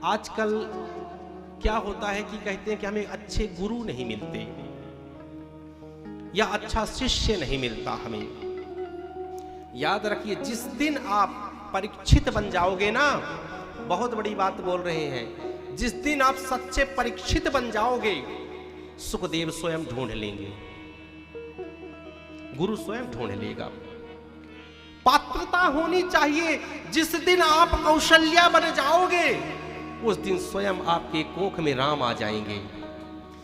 आजकल क्या होता है कि कहते हैं कि हमें अच्छे गुरु नहीं मिलते या अच्छा शिष्य नहीं मिलता हमें। याद रखिए, जिस दिन आप परीक्षित बन जाओगे ना, बहुत बड़ी बात बोल रहे हैं, जिस दिन आप सच्चे परीक्षित बन जाओगे, सुखदेव स्वयं ढूंढ लेंगे, गुरु स्वयं ढूंढ लेगा। पात्रता होनी चाहिए। जिस दिन आप कौशल्या बन जाओगे, उस दिन स्वयं आपके कोख में राम आ जाएंगे।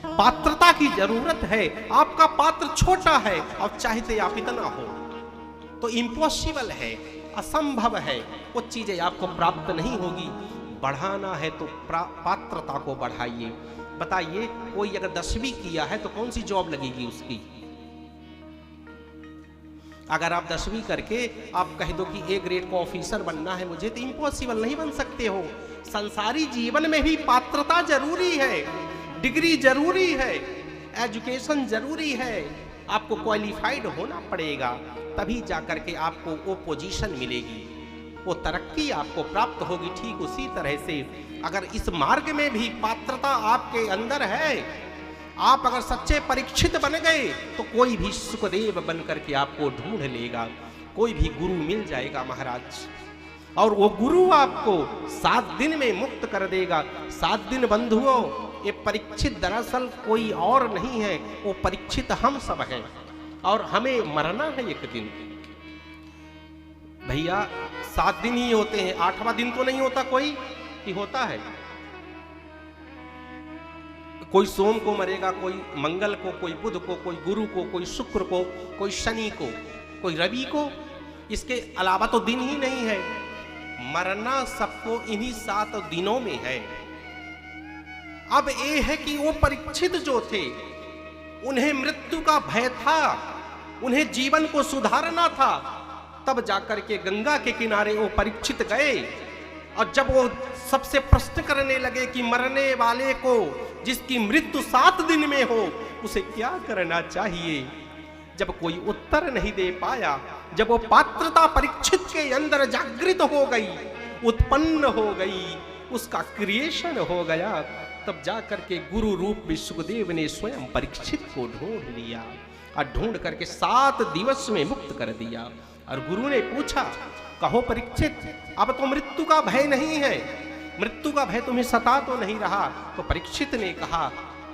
पात्रता की जरूरत है। आपका पात्र छोटा है और चाहते आप इतना हो तो इम्पॉसिबल है, असंभव है, वो चीजें आपको प्राप्त नहीं होगी। बढ़ाना है तो पात्रता को बढ़ाइए। बताइए, कोई अगर 10वीं किया है तो कौन सी जॉब लगेगी उसकी? अगर आप 10वीं करके आप कह दो कि ए ग्रेड का ऑफिसर बनना है मुझे, तो इम्पॉसिबल, नहीं बन सकते हो। संसारी जीवन में भी पात्रता जरूरी है, डिग्री जरूरी है, एजुकेशन जरूरी है। आपको क्वालिफाइड होना पड़ेगा, तभी जाकर के आपको वो पोजीशन मिलेगी, वो तरक्की आपको प्राप्त होगी। ठीक उसी तरह से अगर इस मार्ग में भी पात्रता आपके अंदर है, आप अगर सच्चे परीक्षित बन गए, तो कोई भी सुखदेव बन करके आपको ढूंढ लेगा, कोई भी गुरु मिल जाएगा महाराज। और वो गुरु आपको 7 दिन में मुक्त कर देगा। 7 दिन बंधुओं, ये परीक्षित दरअसल कोई और नहीं है, वो परीक्षित हम सब हैं और हमें मरना है एक दिन। भैया 7 दिन ही होते हैं, 8वां दिन तो नहीं होता कोई, कि होता है? कोई सोम को मरेगा, कोई मंगल को, कोई बुध को, कोई गुरु को, कोई शुक्र को, कोई शनि को, कोई रवि को। इसके अलावा तो दिन ही नहीं है। मरना सबको इन्हीं 7 दिनों में है। अब ये है कि वो परीक्षित जो थे, उन्हें मृत्यु का भय था, उन्हें जीवन को सुधारना था। तब जाकर के गंगा के किनारे वो परीक्षित गए, और जब वो सबसे प्रश्न करने लगे कि मरने वाले को, जिसकी मृत्यु 7 दिन में हो, उसे क्या करना चाहिए, जब कोई उत्तर नहीं दे पाया, जब वो पात्रता परीक्षित के अंदर जागृत हो गई, उत्पन्न हो गई, उसका क्रिएशन हो गया, तब जाकर के गुरु रूप में सुखदेव ने स्वयं परीक्षित को ढूंढ लिया और ढूंढ करके 7 दिवस में मुक्त कर दिया। और गुरु ने पूछा, कहो परीक्षित, अब तो मृत्यु का भय नहीं है, मृत्यु का भय तुम्हें सता तो नहीं रहा? तो परीक्षित ने कहा,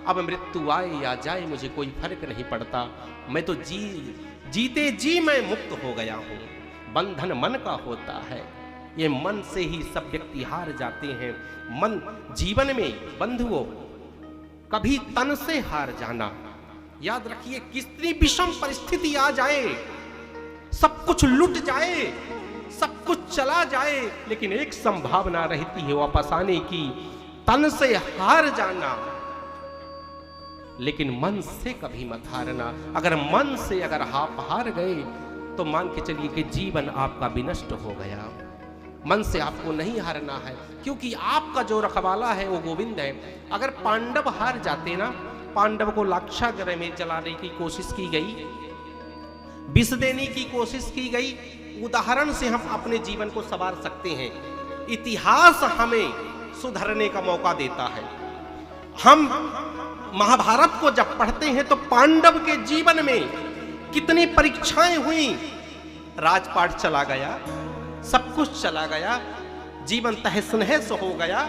अब मृत्यु आए या जाए मुझे कोई फर्क नहीं पड़ता, मैं तो जीते जी मैं मुक्त हो गया हूं। बंधन मन का होता है, ये मन से ही सब व्यक्ति हार जाते हैं। मन जीवन में बंधुओं कभी तन से हार जाना। याद रखिए, कितनी विषम परिस्थिति आ जाए, सब कुछ लुट जाए, सब कुछ चला जाए, लेकिन एक संभावना रहती है वापस आने की, तन से हार जाना, लेकिन मन से कभी मत हारना। अगर मन से अगर आप हार गए, तो मान के चलिए कि जीवन आपका विनष्ट हो गया। मन से आपको नहीं हारना है, क्योंकि आपका जो रखवाला है वो गोविंद है। अगर पांडव हार जाते ना, पांडव को लाक्षागृह में जलाने की कोशिश की गई, विष देने की कोशिश की गई। उदाहरण से हम अपने जीवन को संवार सकते हैं। इतिहास हमें सुधरने का मौका देता है। हम महाभारत को जब पढ़ते हैं तो पांडव के जीवन में कितनी परीक्षाएं हुई। राजपाट चला गया, सब कुछ चला गया, जीवन तहस नहस हो गया,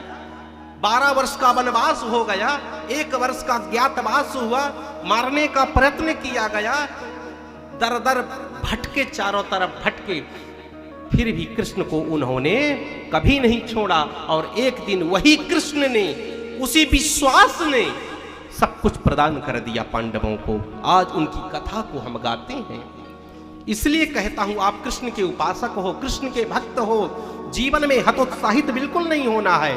12 वर्ष का वनवास हो गया, 1 वर्ष का ज्ञातवास हुआ, मारने का प्रयत्न किया गया, दर दर भटके, चारों तरफ भटके, फिर भी कृष्ण को उन्होंने कभी नहीं छोड़ा। और एक दिन वही कृष्ण ने, उसी विश्वास ने सब कुछ प्रदान कर दिया पांडवों को। आज उनकी कथा को हम गाते हैं। इसलिए कहता हूं, आप कृष्ण के उपासक हो, कृष्ण के भक्त हो, जीवन में हतोत्साहित बिल्कुल नहीं होना है।